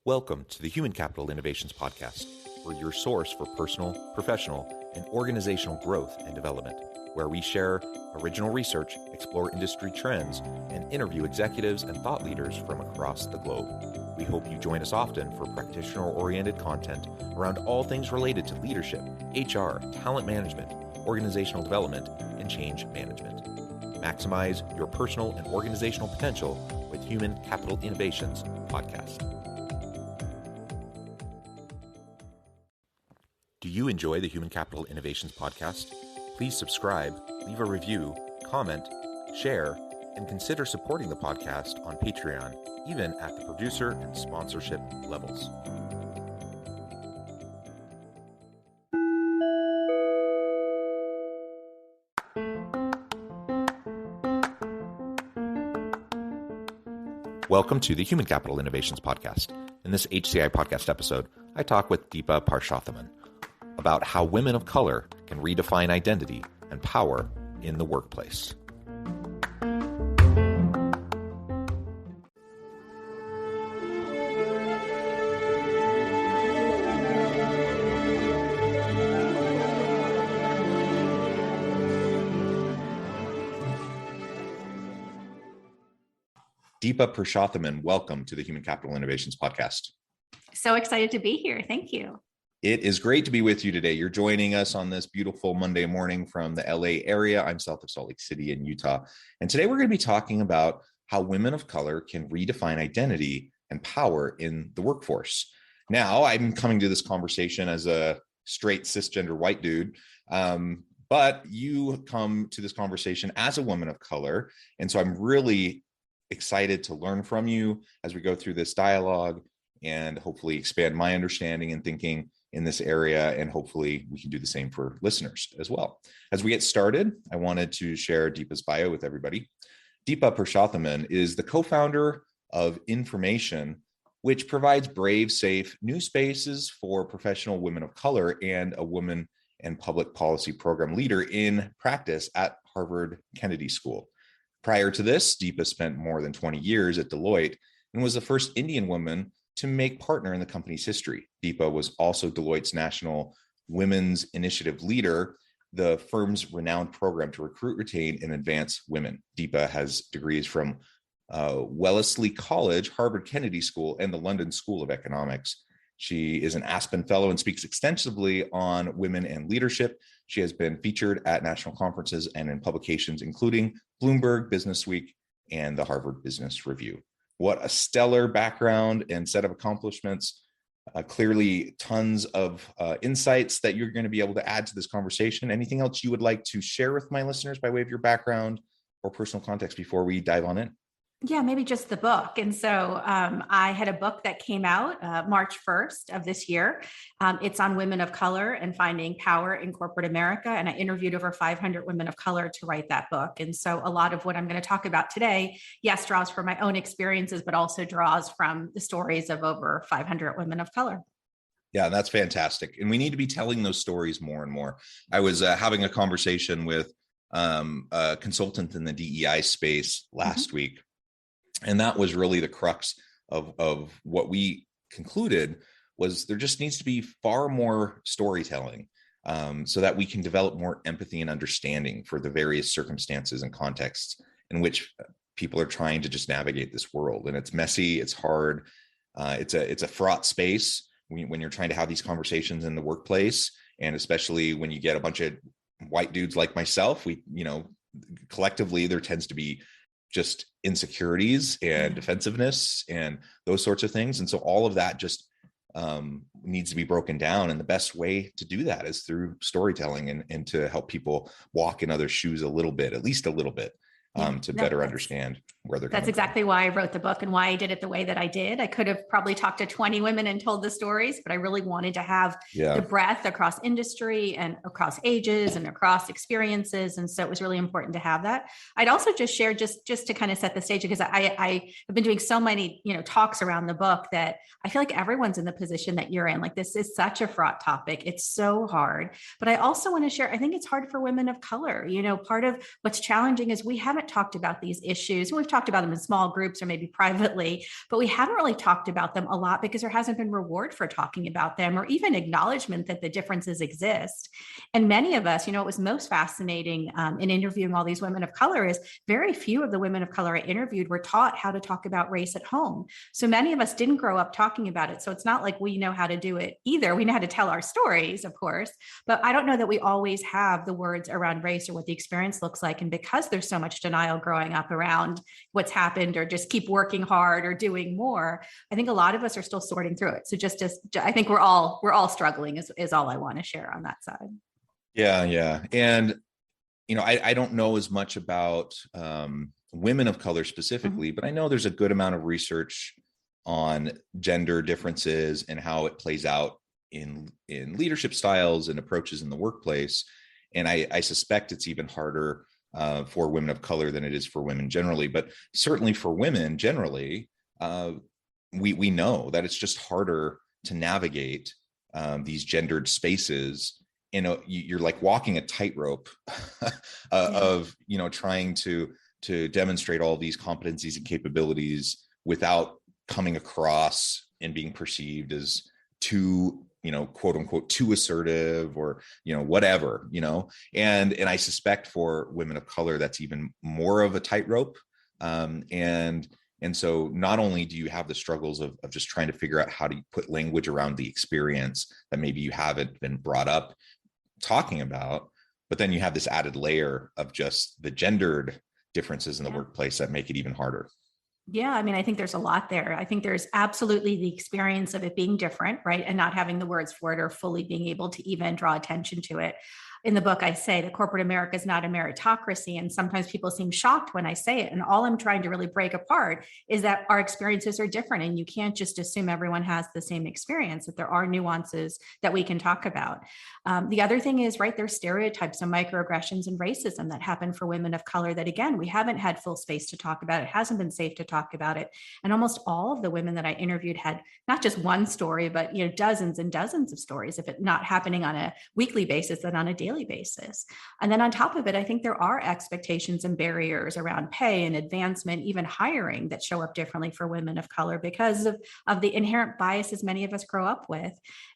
Welcome to the Human Capital Innovations Podcast. We're your source for personal, professional, and organizational growth and development, where we share original research, explore industry trends, and interview executives and thought leaders from across the globe. We hope you join us often for practitioner-oriented content around all things related to leadership, HR, talent management, organizational development, and change management. Maximize your personal and organizational potential with Human Capital Innovations Podcast. Do you enjoy the Human Capital Innovations Podcast? Please subscribe, leave a review, comment, share, and consider supporting the podcast on Patreon, even at the producer and sponsorship levels. Welcome to the Human Capital Innovations Podcast. In this HCI Podcast episode, I talk with Deepa Purushot about how women of color can redefine identity and power in the workplace. Deepa Purushot, welcome to the Human Capital Innovations Podcast. So excited to be here. Thank you. It is great to be with you today. You're joining us on this beautiful Monday morning from the LA area. I'm south of Salt Lake City in Utah. And today we're going to be talking about how women of color can redefine identity and power in the workforce. Now, I'm coming to this conversation as a straight cisgender white dude, but you come to this conversation as a woman of color. And so I'm really excited to learn from you as we go through this dialogue and hopefully expand my understanding and thinking in this area, and hopefully we can do the same for listeners as well. As we get started, I wanted to share Deepa's bio with everybody. Deepa Purushot is the co-founder of Information, which provides brave, safe new spaces for professional women of color and a women and public policy program leader in practice at Harvard Kennedy School. Prior to this, Deepa spent more than 20 years at Deloitte and was the first Indian woman to make partner in the company's history. Deepa was also Deloitte's National Women's Initiative Leader, the firm's renowned program to recruit, retain, and advance women. Deepa has degrees from Wellesley College, Harvard Kennedy School, and the London School of Economics. She is an Aspen Fellow and speaks extensively on women and leadership. She has been featured at national conferences and in publications, including Bloomberg Businessweek and the Harvard Business Review. What a stellar background and set of accomplishments. Clearly tons of insights that you're going to be able to add to this conversation. Anything else you would like to share with my listeners by way of your background or personal context before we dive on in? Yeah, maybe just the book. And so I had a book that came out March 1st of this year. It's on women of color and finding power in corporate America. And I interviewed over 500 women of color to write that book. And so a lot of what I'm going to talk about today, yes, draws from my own experiences, but also draws from the stories of over 500 women of color. Yeah, that's fantastic. And we need to be telling those stories more and more. I was having a conversation with a consultant in the DEI space last week. And that was really the crux of what we concluded was there just needs to be far more storytelling so that we can develop more empathy and understanding for the various circumstances and contexts in which people are trying to just navigate this world. And it's messy, it's hard, it's a fraught space when you're trying to have these conversations in the workplace. And especially when you get a bunch of white dudes like myself, collectively, there tends to be just insecurities and defensiveness and those sorts of things. And so all of that just needs to be broken down. And the best way to do that is through storytelling and to help people walk in others' shoes a little bit, at least a little bit, to better understand where they're coming from. That's exactly why I wrote the book and why I did it the way that I did. I could have probably talked to 20 women and told the stories, but I really wanted to have the breadth across industry and across ages and across experiences. And so it was really important to have that. I'd also just share just to kind of set the stage, because I have been doing so many, talks around the book that I feel like everyone's in the position that you're in. Like, this is such a fraught topic. It's so hard. But I also want to share, I think it's hard for women of color. Part of what's challenging is we haven't talked about these issues. We've talked about them in small groups or maybe privately, but we haven't really talked about them a lot because there hasn't been reward for talking about them or even acknowledgement that the differences exist. And many of us, what was most fascinating in interviewing all these women of color is very few of the women of color I interviewed were taught how to talk about race at home. So many of us didn't grow up talking about it. So it's not like we know how to do it either. We know how to tell our stories, of course, but I don't know that we always have the words around race or what the experience looks like. And because there's so much denial growing up around what's happened or just keep working hard or doing more, I think a lot of us are still sorting through it. So I think we're all struggling is all I want to share on that side. Yeah. And, I don't know as much about women of color specifically, but I know there's a good amount of research on gender differences and how it plays out in leadership styles and approaches in the workplace. And I suspect it's even harder for women of color than it is for women generally. But certainly for women generally, we know that it's just harder to navigate these gendered spaces. You're like walking a tightrope of trying to demonstrate all these competencies and capabilities without coming across and being perceived as too quote unquote too assertive or whatever, and I suspect for women of color that's even more of a tightrope. And so not only do you have the struggles of just trying to figure out how to put language around the experience that maybe you haven't been brought up talking about, but then you have this added layer of just the gendered differences in the workplace that make it even harder. Yeah, I mean, I think there's a lot there. I think there's absolutely the experience of it being different, right? And not having the words for it or fully being able to even draw attention to it. In the book, I say that corporate America is not a meritocracy. And sometimes people seem shocked when I say it. And all I'm trying to really break apart is that our experiences are different. And you can't just assume everyone has the same experience, that there are nuances that we can talk about. The other thing is, right, there's stereotypes and microaggressions and racism that happen for women of color that, again, we haven't had full space to talk about. It hasn't been safe to talk about it. And almost all of the women that I interviewed had not just one story, but dozens and dozens of stories, if it's not happening on a weekly basis, then on a daily basis. And then on top of it, I think there are expectations and barriers around pay and advancement, even hiring, that show up differently for women of color because of the inherent biases many of us grow up with.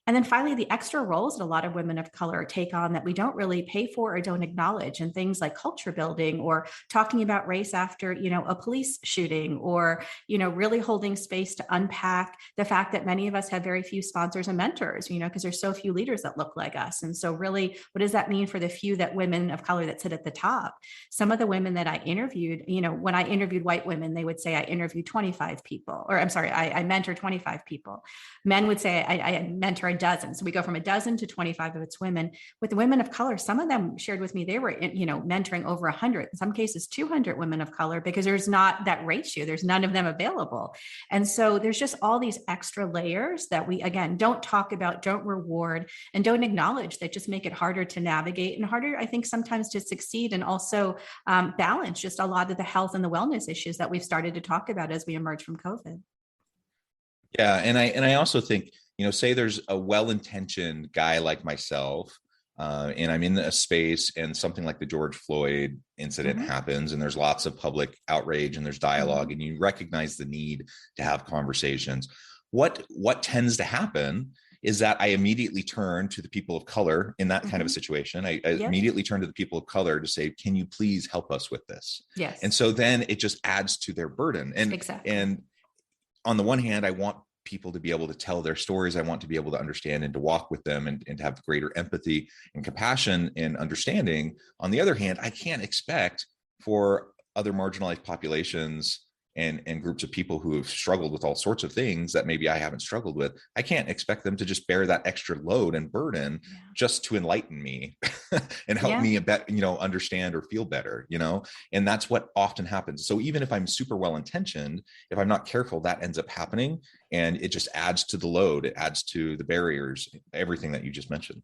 And then finally, the extra roles that a lot of women of color take on that we don't really pay for or don't acknowledge, and things like culture building or talking about race after, a police shooting, or, really holding space to unpack the fact that many of us have very few sponsors and mentors, because there's so few leaders that look like us. And so really, what does that mean for the few that women of color that sit at the top? Some of the women that I interviewed, when I interviewed white women, they would say I interviewed 25 people, or I'm sorry, I mentor 25 people. Men would say I mentor a dozen. So we go from a dozen to 25 of its women. With the women of color, some of them shared with me they were, mentoring over 100, in some cases 200 women of color, because there's not that ratio. There's none of them available. And so there's just all these extra layers that we, again, don't talk about, don't reward, and don't acknowledge, that just make it harder to navigate and harder, I think, sometimes to succeed, and also balance just a lot of the health and the wellness issues that we've started to talk about as we emerge from COVID. Yeah. And I also think, say there's a well-intentioned guy like myself, and I'm in a space and something like the George Floyd incident happens, and there's lots of public outrage and there's dialogue, and you recognize the need to have conversations. What tends to happen is that I immediately turn to the people of color in that kind of a situation. I immediately turn to the people of color to say, can you please help us with this? Yes. And so then it just adds to their burden. And, and on the one hand, I want people to be able to tell their stories. I want to be able to understand and to walk with them and to have greater empathy and compassion and understanding. On the other hand, I can't expect for other marginalized populations and groups of people who have struggled with all sorts of things that maybe I haven't struggled with. I can't expect them to just bear that extra load and burden just to enlighten me and help me understand or feel better, and that's what often happens. So even if I'm super well-intentioned, if I'm not careful, that ends up happening, and it just adds to the load. It adds to the barriers, everything that you just mentioned.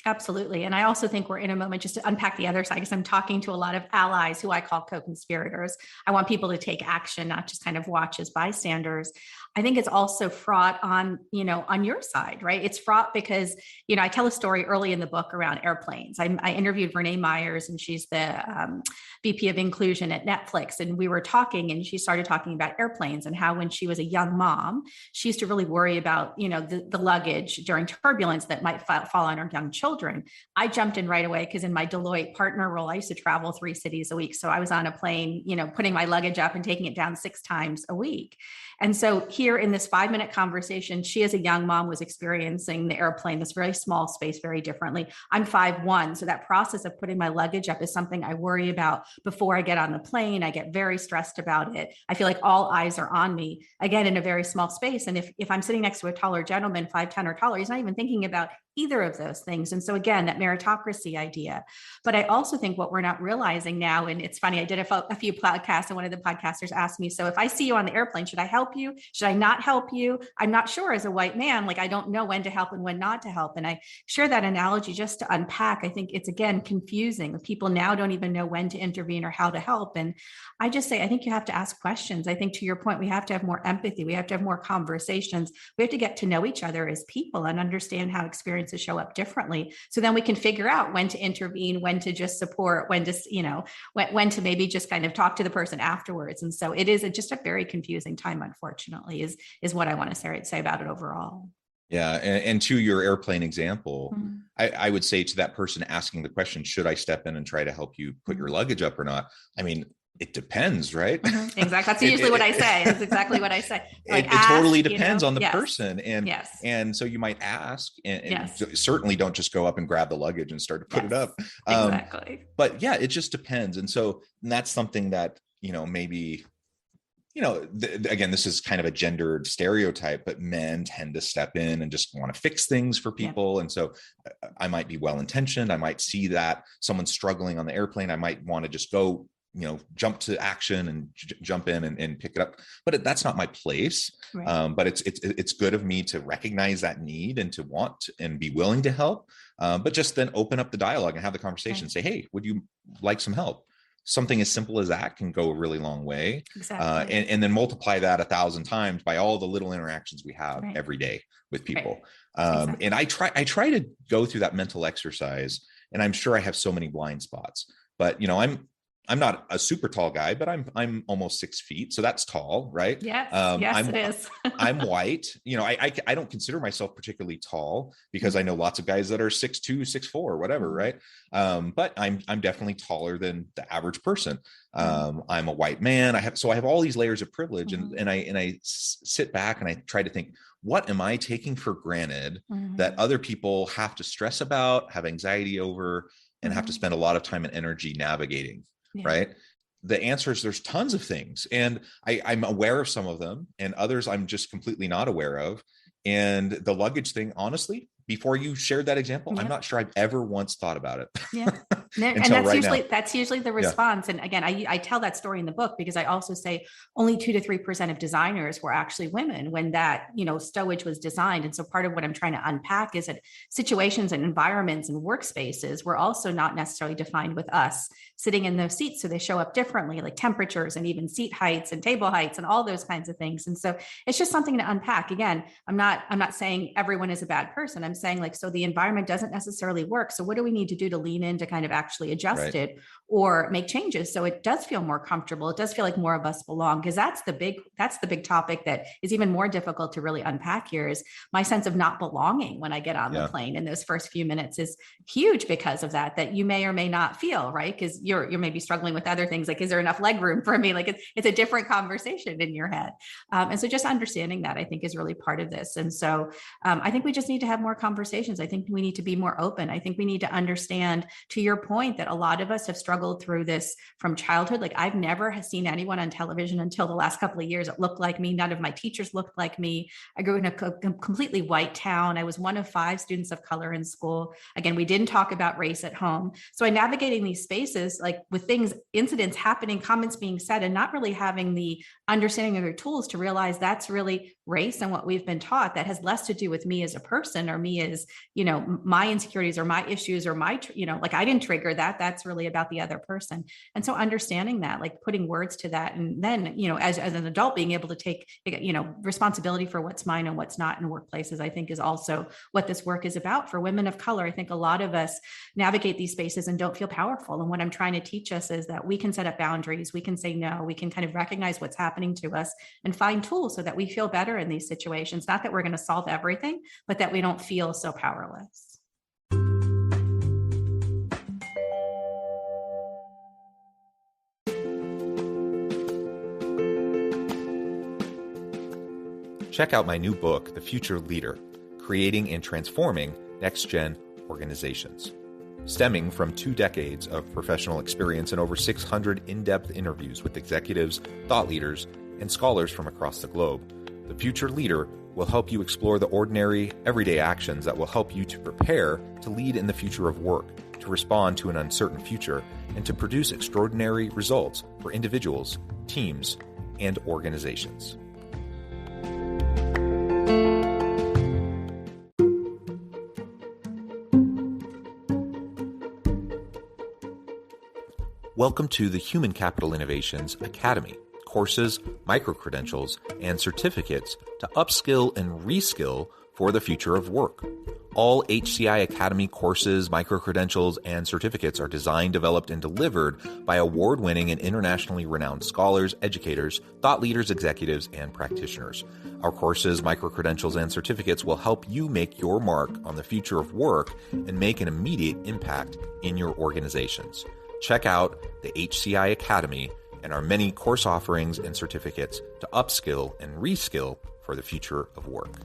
Absolutely. And I also think we're in a moment, just to unpack the other side, because I'm talking to a lot of allies who I call co-conspirators. I want people to take action, not just kind of watch as bystanders. I think it's also fraught on, on your side, right? It's fraught because, I tell a story early in the book around airplanes. I interviewed Renee Myers, and she's the VP of inclusion at Netflix. And we were talking, and she started talking about airplanes and how when she was a young mom, she used to really worry about, the luggage during turbulence that might fall on her young children. I jumped in right away because in my Deloitte partner role, I used to travel 3 cities a week. So I was on a plane, putting my luggage up and taking it down 6 times a week. And so here in this 5-minute conversation, she as a young mom was experiencing the airplane, this very small space, very differently. I'm 5'1". So that process of putting my luggage up is something I worry about before I get on the plane. I get very stressed about it. I feel like all eyes are on me, again, in a very small space. And if I'm sitting next to a taller gentleman, 5'10" or taller, he's not even thinking about either of those things. And so again, that meritocracy idea. But I also think what we're not realizing now, and it's funny, I did a few podcasts, and one of the podcasters asked me, so if I see you on the airplane, should I help you? Should I not help you? I'm not sure as a white man, like I don't know when to help and when not to help. And I share that analogy just to unpack. I think it's, again, confusing. People now don't even know when to intervene or how to help. And I just say, I think you have to ask questions. I think to your point, we have to have more empathy. We have to have more conversations. We have to get to know each other as people and understand how experiences show up differently. So then we can figure out when to intervene, when to just support, when to, when to maybe just kind of talk to the person afterwards. And so it is just a very confusing time, unfortunately, is what I want to say about it overall. Yeah. And to your airplane example, I would say to that person asking the question, should I step in and try to help you put your luggage up or not? I mean, it depends, right? Exactly. That's usually what I say. That's exactly what I say. Like, it totally depends on the person. And, and so you might ask, and certainly don't just go up and grab the luggage and start to put it up. Exactly. But yeah, it just depends. And so that's something that, maybe, again, this is kind of a gendered stereotype, but men tend to step in and just want to fix things for people. And so I might be well-intentioned. I might see that someone's struggling on the airplane. I might want to just go, jump to action and jump in and pick it up, but that's not my place. Right. But it's good of me to recognize that need and to want and be willing to help. But just then open up the dialogue and have the conversation. Right. Say, hey, would you like some help? Something as simple as that can go a really long way. Exactly. And then multiply that 1,000 times by all the little interactions we have every day with people. Right. And I try to go through that mental exercise, and I'm sure I have so many blind spots, but I'm not a super tall guy, but I'm almost 6 feet. So that's tall, right? Yes, it is. I'm white. I don't consider myself particularly tall because I know lots of guys that are 6'2", 6'4", whatever, right? But I'm definitely taller than the average person. I'm a white man. I have all these layers of privilege, and I sit back and I try to think, what am I taking for granted that other people have to stress about, have anxiety over, and have to spend a lot of time and energy navigating? Yeah. Right. The answer is there's tons of things, and I'm aware of some of them, and others I'm just completely not aware of. And the luggage thing, honestly, before you shared that example, I'm not sure I've ever once thought about it. Yeah. And that's usually the response. And again, I tell that story in the book because I also say only 2 to 3% of designers were actually women when that, stowage was designed. And so part of what I'm trying to unpack is that situations and environments and workspaces were also not necessarily defined with us sitting in those seats. So they show up differently, like temperatures and even seat heights and table heights and all those kinds of things. And so it's just something to unpack. Again, I'm not saying everyone is a bad person. I'm saying so the environment doesn't necessarily work. So what do we need to do to lean in to kind of actually adjust it or make changes so it does feel more comfortable? It does feel like more of us belong, because that's the big topic that is even more difficult to really unpack here. Is my sense of not belonging when I get on the plane in those first few minutes is huge because of that you may or may not feel, right? Because you're maybe struggling with other things, like, is there enough leg room for me? Like it's a different conversation in your head. And so just understanding that, I think, is really part of this. And so I think we just need to have more conversations. I think we need to be more open. I think we need to understand, to your point, that a lot of us have struggled through this from childhood. Like, I've never seen anyone on television until the last couple of years that looked like me. None of my teachers looked like me. I grew in a completely white town. I was one of 5 students of color in school. Again, we didn't talk about race at home. So I navigating these spaces, like with incidents happening, comments being said, and not really having the understanding of their tools to realize that's really race and what we've been taught that has less to do with me as a person or me me is, my insecurities or my issues or my, like I didn't trigger that. That's really about the other person. And so understanding that, like putting words to that, and then, as an adult, being able to take, responsibility for what's mine and what's not in workplaces, I think is also what this work is about. For women of color, I think a lot of us navigate these spaces and don't feel powerful. And what I'm trying to teach us is that we can set up boundaries, we can say no, we can kind of recognize what's happening to us and find tools so that we feel better in these situations. Not that we're going to solve everything, but that we don't feel so powerless. Check out my new book, The Future Leader, Creating and Transforming Next-Gen Organizations. Stemming from 2 decades of professional experience and over 600 in-depth interviews with executives, thought leaders, and scholars from across the globe, The Future Leader will help you explore the ordinary, everyday actions that will help you to prepare to lead in the future of work, to respond to an uncertain future, and to produce extraordinary results for individuals, teams, and organizations. Welcome to the Human Capital Innovations Academy. Courses, micro-credentials, and certificates to upskill and reskill for the future of work. All HCI Academy courses, micro-credentials, and certificates are designed, developed, and delivered by award-winning and internationally renowned scholars, educators, thought leaders, executives, and practitioners. Our courses, micro-credentials, and certificates will help you make your mark on the future of work and make an immediate impact in your organizations. Check out the HCI Academy and our many course offerings and certificates to upskill and reskill for the future of work.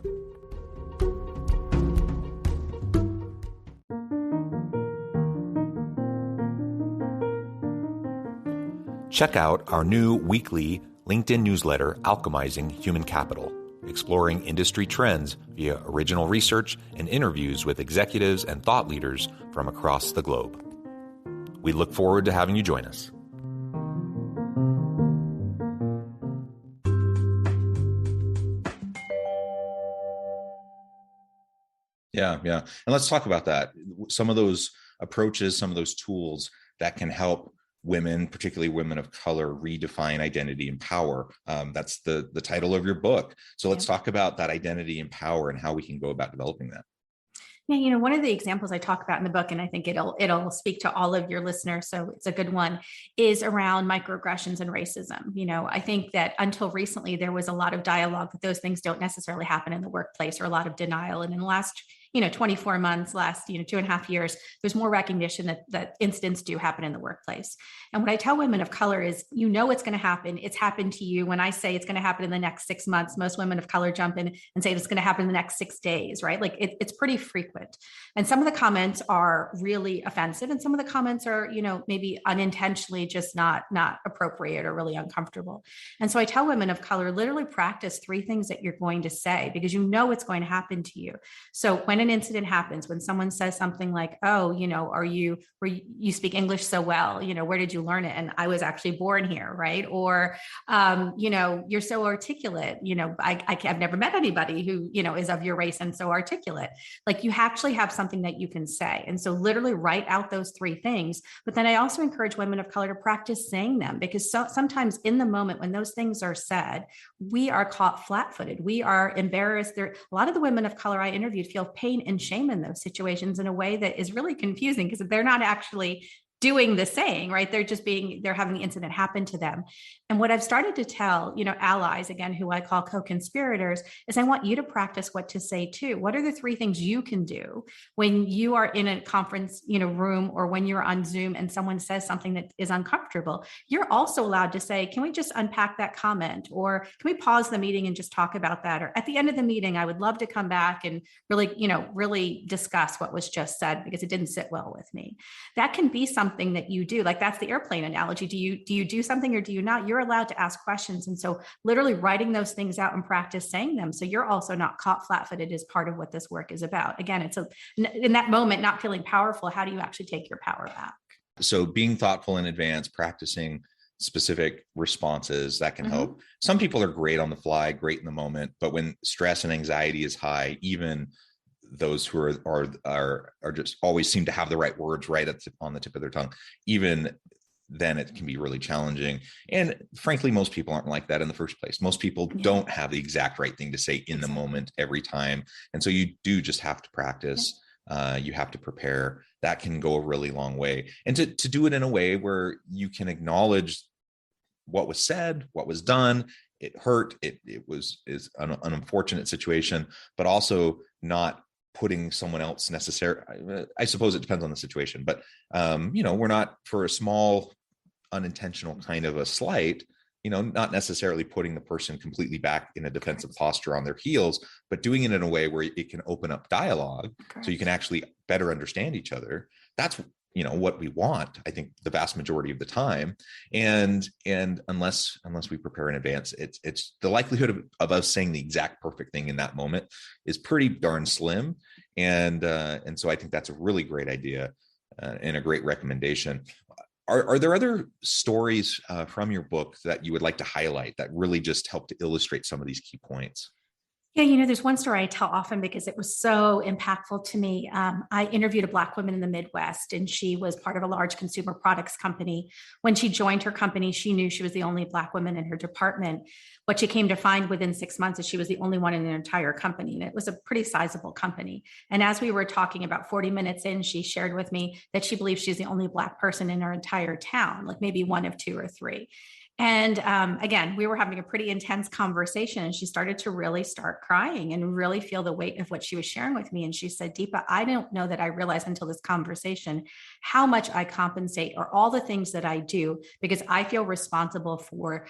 Check out our new weekly LinkedIn newsletter, Alchemizing Human Capital, exploring industry trends via original research and interviews with executives and thought leaders from across the globe. We look forward to having you join us. Yeah. And let's talk about that. Some of those approaches, some of those tools that can help women, particularly women of color, redefine identity and power. That's the title of your book. So let's talk about that identity and power and how we can go about developing that. Yeah, one of the examples I talk about in the book, and I think it'll speak to all of your listeners, so it's a good one, is around microaggressions and racism. I think that until recently, there was a lot of dialogue that those things don't necessarily happen in the workplace, or a lot of denial. And in the last 24 months, last 2.5 years, there's more recognition that incidents do happen in the workplace. And what I tell women of color is, it's going to happen. It's happened to you. When I say it's going to happen in the next 6 months, most women of color jump in and say it's going to happen in the next 6 days, right? Like it's pretty frequent. And some of the comments are really offensive, and some of the comments are, maybe unintentionally just not appropriate or really uncomfortable. And so I tell women of color, literally practice 3 things that you're going to say, because it's going to happen to you. So when an incident happens, when someone says something like, oh, you speak English so well, where did you learn it? And I was actually born here, right? Or, you're so articulate, I've never met anybody who, is of your race and so articulate. Like, you actually have something that you can say. And so literally write out those 3 things. But then I also encourage women of color to practice saying them, because sometimes in the moment when those things are said, we are caught flat-footed. We are embarrassed. A lot of the women of color I interviewed feel pain and shame in those situations in a way that is really confusing, because they're not actually doing the saying, right? They're having the incident happen to them. And what I've started to tell, allies, again, who I call co-conspirators, is I want you to practice what to say too. What are the 3 things you can do when you are in a conference, room, or when you're on Zoom and someone says something that is uncomfortable? You're also allowed to say, can we just unpack that comment? Or can we pause the meeting and just talk about that? Or at the end of the meeting, I would love to come back and really discuss what was just said, because it didn't sit well with me. That can be something that you do. Like, that's the airplane analogy. Do you do something or do you not? You're allowed to ask questions. And so literally writing those things out and practice saying them, so you're also not caught flat-footed, is part of what this work is about. Again, it's in that moment, not feeling powerful, how do you actually take your power back? So being thoughtful in advance, practicing specific responses, that can help. Some people are great on the fly, great in the moment, but when stress and anxiety is high, even those who are just always seem to have the right words right on the tip of their tongue. Even then it can be really challenging. And frankly, most people aren't like that in the first place. Most people don't have the exact right thing to say in the moment every time. And so you do just have to practice. You have to prepare. That can go a really long way. And to do it in a way where you can acknowledge what was said, what was done. It hurt. Is an unfortunate situation, but also not putting someone else necessarily. I suppose it depends on the situation, but we're not, for a small unintentional kind of a slight, not necessarily putting the person completely back in a defensive posture on their heels, but doing it in a way where it can open up dialogue. Correct. So you can actually better understand each other. That's what we want, I think, the vast majority of the time. And unless we prepare in advance, it's the likelihood of us saying the exact perfect thing in that moment is pretty darn slim. And so I think that's a really great idea and a great recommendation. Are there other stories from your book that you would like to highlight that really just help to illustrate some of these key points? Yeah, there's one story I tell often because it was so impactful to me. I interviewed a Black woman in the Midwest, and she was part of a large consumer products company. When she joined her company, she knew she was the only Black woman in her department. What she came to find within 6 months is she was the only one in the entire company, and it was a pretty sizable company. And as we were talking about 40 minutes in, she shared with me that she believes she's the only Black person in her entire town, like maybe one of two or three. And again, we were having a pretty intense conversation, and she started to really start crying and really feel the weight of what she was sharing with me. And she said, Deepa, I don't know that I realized until this conversation how much I compensate or all the things that I do because I feel responsible for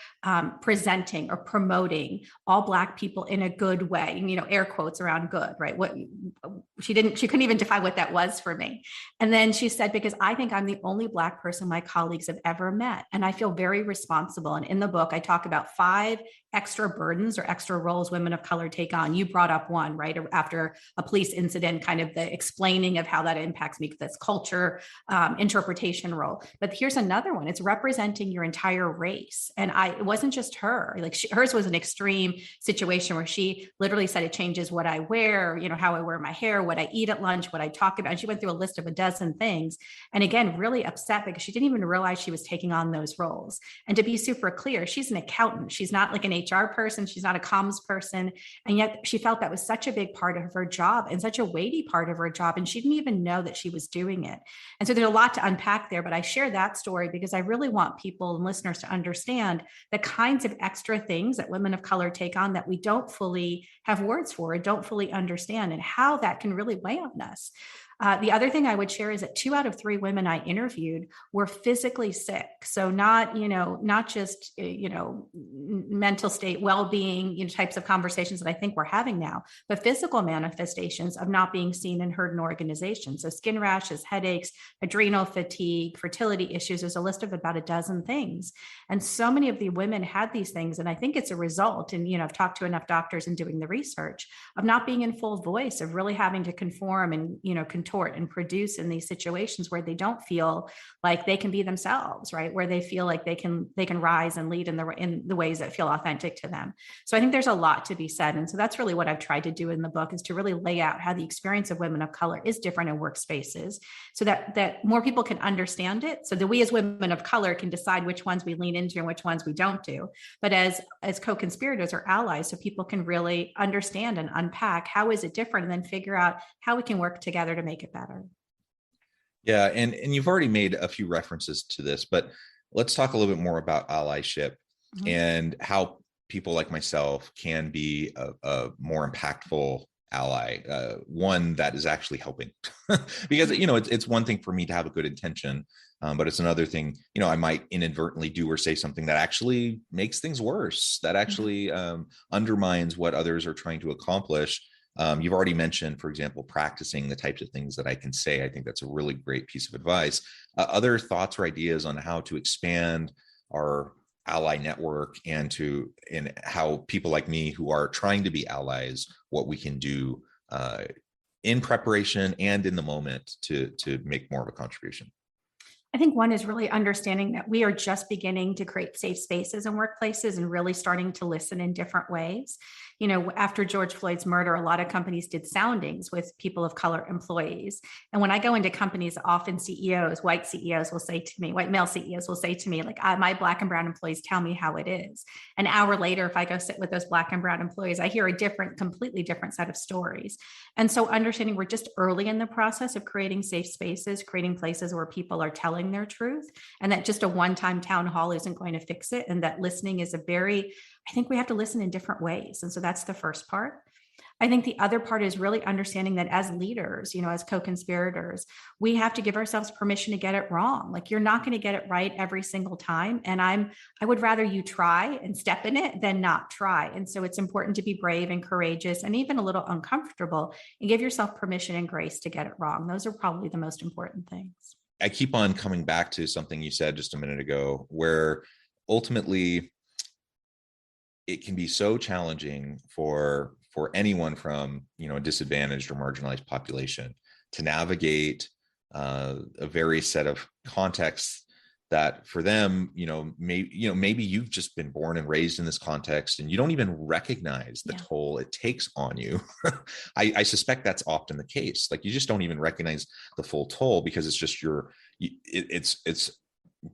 presenting or promoting all Black people in a good way. And, air quotes around good, right? She couldn't even define what that was for me. And then she said, because I think I'm the only Black person my colleagues have ever met. And I feel very responsible. And in the book, I talk about 5 extra burdens or extra roles women of color take on. You brought up one, right? After a police incident, kind of the explaining of how that impacts me, that's culture, interpretation role. But here's another one. It's representing your entire race. And it wasn't just her, hers was an extreme situation where she literally said it changes what I wear, how I wear my hair, what I eat at lunch, what I talk about. And she went through a list of a dozen things. And again, really upset because she didn't even realize she was taking on those roles. And to be super clear, she's an accountant. She's not like an HR person. She's not a comms person. And yet she felt that was such a big part of her job and such a weighty part of her job. And she didn't even know that she was doing it. And so there's a lot to unpack there, but I share that story because I really want people and listeners to understand the kinds of extra things that women of color take on that we don't fully have words for or don't fully understand, and how that can really weigh on us. The other thing I would share is that 2 out of 3 women I interviewed were physically sick. So not just, mental state, well-being, types of conversations that I think we're having now, but physical manifestations of not being seen and heard in organizations. So skin rashes, headaches, adrenal fatigue, fertility issues. There's a list of about a dozen things. And so many of the women had these things. And I think it's a result, and, I've talked to enough doctors and doing the research, of not being in full voice, of really having to conform and, contort and produce in these situations where they don't feel like they can be themselves, right? Where they feel like they can rise and lead in the ways that feel authentic to them. So I think there's a lot to be said. And so that's really what I've tried to do in the book, is to really lay out how the experience of women of color is different in workspaces so that more people can understand it, so that we as women of color can decide which ones we lean into and which ones we don't do. But as co-conspirators or allies, so people can really understand and unpack how is it different, and then figure out how we can work together to make it better. Yeah. And you've already made a few references to this, but let's talk a little bit more about allyship and how people like myself can be a more impactful ally, one that is actually helping. Because, it's one thing for me to have a good intention, but it's another thing, I might inadvertently do or say something that actually makes things worse, that actually undermines what others are trying to accomplish. You've already mentioned, for example, practicing the types of things that I can say. I think that's a really great piece of advice. Other thoughts or ideas on how to expand our ally network and how people like me who are trying to be allies, what we can do in preparation and in the moment to make more of a contribution? I think one is really understanding that we are just beginning to create safe spaces in workplaces and really starting to listen in different ways. After George Floyd's murder, a lot of companies did soundings with people of color employees. And when I go into companies, often white CEOs will say to me, white male CEOs will say to me, like, my Black and brown employees tell me how it is. An hour later, if I go sit with those Black and brown employees, I hear completely different set of stories. And so understanding we're just early in the process of creating safe spaces, creating places where people are telling their truth, and that just a one-time town hall isn't going to fix it. And that listening is I think we have to listen in different ways. And so that's the first part. I think the other part is really understanding that as leaders, as co-conspirators, we have to give ourselves permission to get it wrong. Like, you're not going to get it right every single time. And I would rather you try and step in it than not try. And so it's important to be brave and courageous and even a little uncomfortable and give yourself permission and grace to get it wrong. Those are probably the most important things. I keep on coming back to something you said just a minute ago, where ultimately it can be so challenging for anyone from, a disadvantaged or marginalized population to navigate a various set of contexts that for them, maybe you've just been born and raised in this context and you don't even recognize the toll it takes on you. I suspect that's often the case. Like, you just don't even recognize the full toll because it's just it's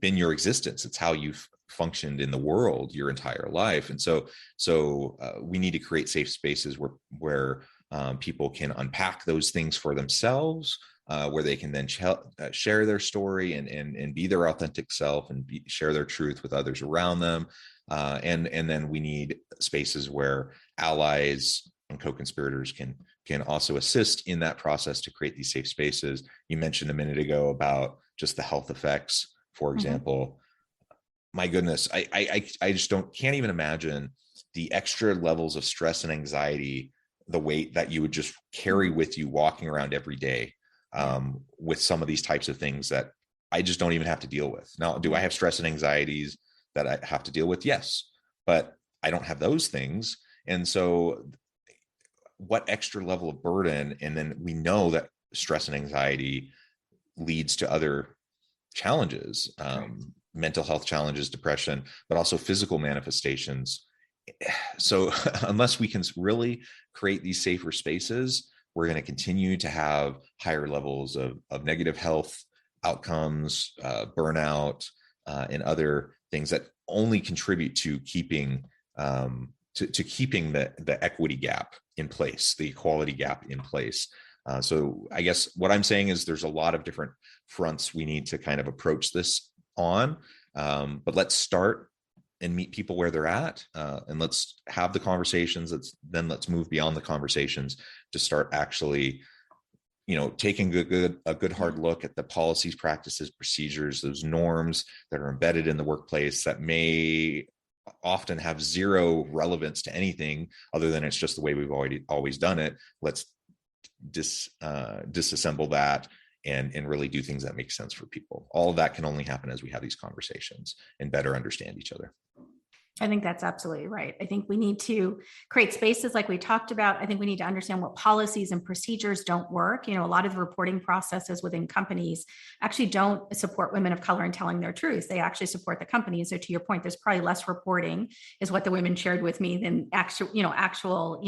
been your existence. It's how you've functioned in the world your entire life. And so we need to create safe spaces where people can unpack those things for themselves, where they can then share their story and be their authentic self and share their truth with others around them. And then we need spaces where allies and co-conspirators can also assist in that process to create these safe spaces. You mentioned a minute ago about just the health effects, for example. My goodness, I just can't even imagine the extra levels of stress and anxiety, the weight that you would just carry with you walking around every day with some of these types of things that I just don't even have to deal with. Now, do I have stress and anxieties that I have to deal with? Yes, but I don't have those things. And so what extra level of burden? And then we know that stress and anxiety leads to other challenges, mental health challenges, depression, but also physical manifestations. So unless we can really create these safer spaces, we're going to continue to have higher levels of negative health outcomes, burnout, and other things that only contribute to keeping keeping the equity gap in place, the equality gap in place. So I guess what I'm saying is there's a lot of different fronts we need to kind of approach this on, but let's start and meet people where they're at, and let's have the conversations. Let's move beyond the conversations to start actually, taking a good hard look at the policies, practices, procedures, those norms that are embedded in the workplace that may often have zero relevance to anything other than it's just the way we've always done it. Let's disassemble that and really do things that make sense for people. All of that can only happen as we have these conversations and better understand each other. I think that's absolutely right. I think we need to create spaces like we talked about. I think we need to understand what policies and procedures don't work. A lot of the reporting processes within companies actually don't support women of color in telling their truth. They actually support the companies. So to your point, there's probably less reporting is what the women shared with me than actual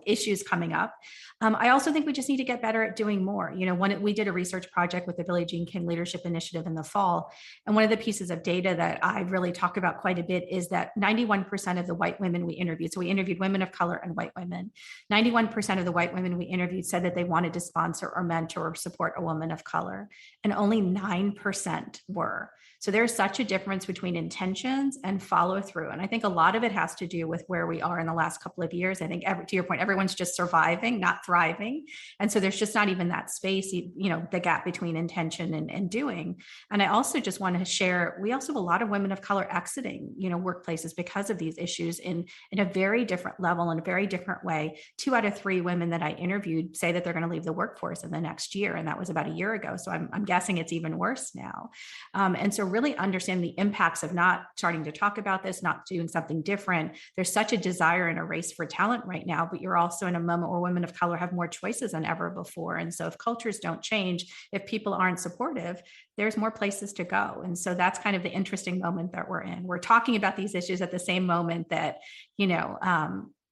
issues coming up. I also think we just need to get better at doing more. When we did a research project with the Billie Jean King Leadership Initiative in the fall, and one of the pieces of data that I really talk about quite a bit is that 91% of the white women we interviewed, so we interviewed women of color and white women, 91% of the white women we interviewed said that they wanted to sponsor or mentor or support a woman of color, and only 9% were. So there's such a difference between intentions and follow through. And I think a lot of it has to do with where we are in the last couple of years. I think to your point, everyone's just surviving, not thriving. And so there's just not even that space, the gap between intention and doing. And I also just want to share, we also have a lot of women of color exiting, workplaces because because of these issues in a very different level, in a very different way. 2 out of 3 women that I interviewed say that they're going to leave the workforce in the next year. And that was about a year ago. So I'm guessing it's even worse now. And so really understand the impacts of not starting to talk about this, not doing something different. There's such a desire in a race for talent right now, but you're also in a moment where women of color have more choices than ever before. And so if cultures don't change, if people aren't supportive, there's more places to go. And so that's kind of the interesting moment that we're in. We're talking about these issues at the same moment that,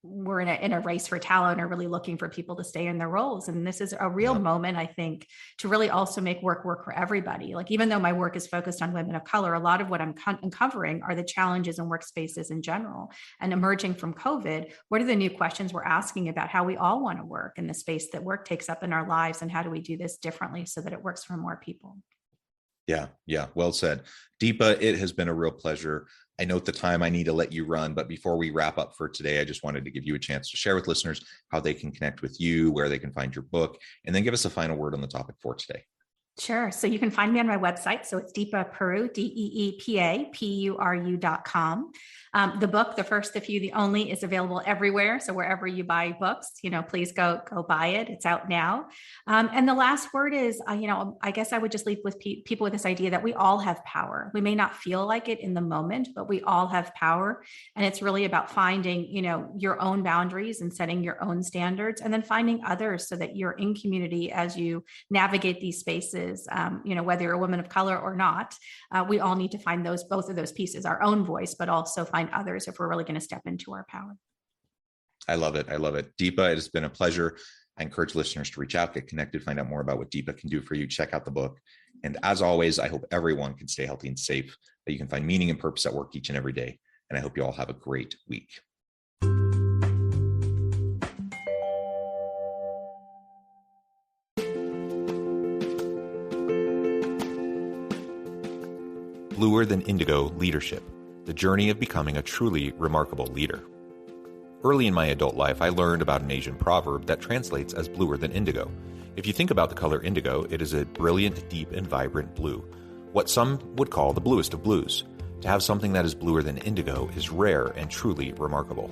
we're in a race for talent, or really looking for people to stay in their roles. And this is a real moment, I think, to really also make work for everybody. Like, even though my work is focused on women of color, a lot of what I'm uncovering are the challenges in workspaces in general. And emerging from COVID, what are the new questions we're asking about how we all want to work in the space that work takes up in our lives, and how do we do this differently so that it works for more people? Yeah. Well said. Deepa, it has been a real pleasure. I note the time I need to let you run, but before we wrap up for today, I just wanted to give you a chance to share with listeners how they can connect with you, where they can find your book, and then give us a final word on the topic for today. Sure. So you can find me on my website. So it's Deepa Puru, DEEPA, PURU.com. The book, The First, the Few, the Only, is available everywhere. So wherever you buy books, please go buy it. It's out now. And the last word is, I guess I would just leave with people with this idea that we all have power. We may not feel like it in the moment, but we all have power. And it's really about finding, your own boundaries and setting your own standards, and then finding others so that you're in community as you navigate these spaces. Whether you're a woman of color or not, we all need to find both of those pieces, our own voice, but also find others if we're really going to step into our power. I love it. Deepa, it has been a pleasure. I encourage listeners to reach out, get connected, find out more about what Deepa can do for you. Check out the book. And as always, I hope everyone can stay healthy and safe, that you can find meaning and purpose at work each and every day. And I hope you all have a great week. Bluer Than Indigo Leadership, the journey of becoming a truly remarkable leader. Early in my adult life, I learned about an Asian proverb that translates as bluer than indigo. If you think about the color indigo, it is a brilliant, deep, and vibrant blue, what some would call the bluest of blues. To have something that is bluer than indigo is rare and truly remarkable.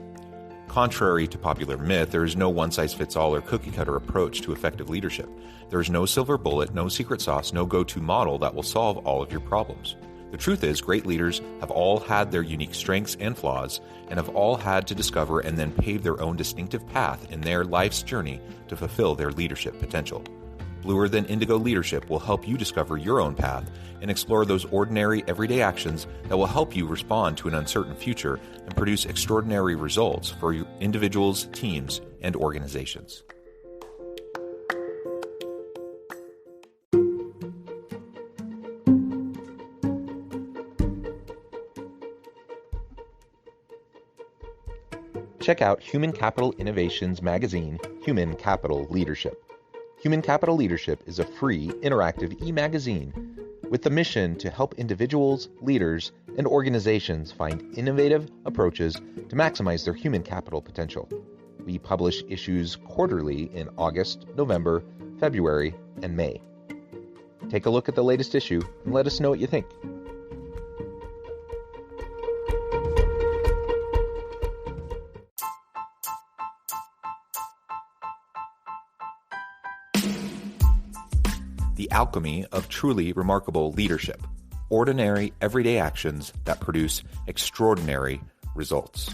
Contrary to popular myth, there is no one-size-fits-all or cookie-cutter approach to effective leadership. There is no silver bullet, no secret sauce, no go-to model that will solve all of your problems. The truth is, great leaders have all had their unique strengths and flaws, and have all had to discover and then pave their own distinctive path in their life's journey to fulfill their leadership potential. Bluer Than Indigo Leadership will help you discover your own path and explore those ordinary, everyday actions that will help you respond to an uncertain future and produce extraordinary results for your individuals, teams, and organizations. Check out Human Capital Innovations magazine, Human Capital Leadership. Human Capital Leadership is a free, interactive e-magazine with the mission to help individuals, leaders, and organizations find innovative approaches to maximize their human capital potential. We publish issues quarterly in August, November, February, and May. Take a look at the latest issue and let us know what you think. The alchemy of truly remarkable leadership. Ordinary, everyday actions that produce extraordinary results.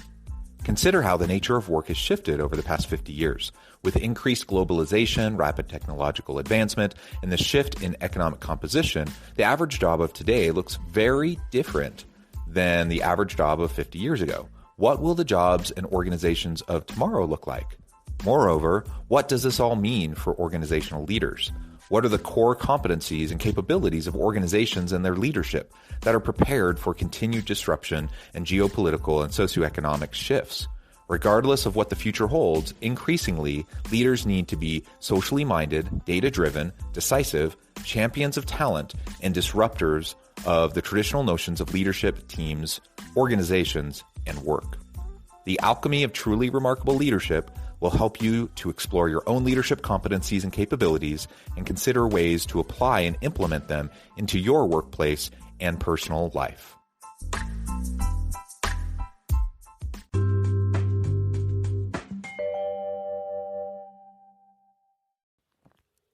Consider how the nature of work has shifted over the past 50 years. With increased globalization, rapid technological advancement, and the shift in economic composition, the average job of today looks very different than the average job of 50 years ago. What will the jobs and organizations of tomorrow look like? Moreover, what does this all mean for organizational leaders? What are the core competencies and capabilities of organizations and their leadership that are prepared for continued disruption and geopolitical and socioeconomic shifts? Regardless of what the future holds, increasingly, leaders need to be socially minded, data-driven, decisive, champions of talent, and disruptors of the traditional notions of leadership, teams, organizations, and work. The alchemy of truly remarkable leadership will help you to explore your own leadership competencies and capabilities and consider ways to apply and implement them into your workplace and personal life.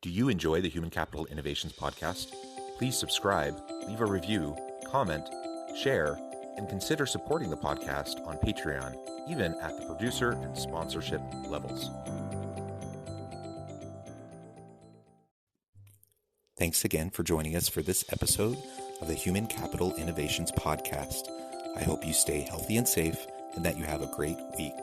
Do you enjoy the Human Capital Innovations podcast? Please subscribe, leave a review, comment, share, and consider supporting the podcast on Patreon, even at the producer and sponsorship levels. Thanks again for joining us for this episode of the Human Capital Innovations podcast. I hope you stay healthy and safe and that you have a great week.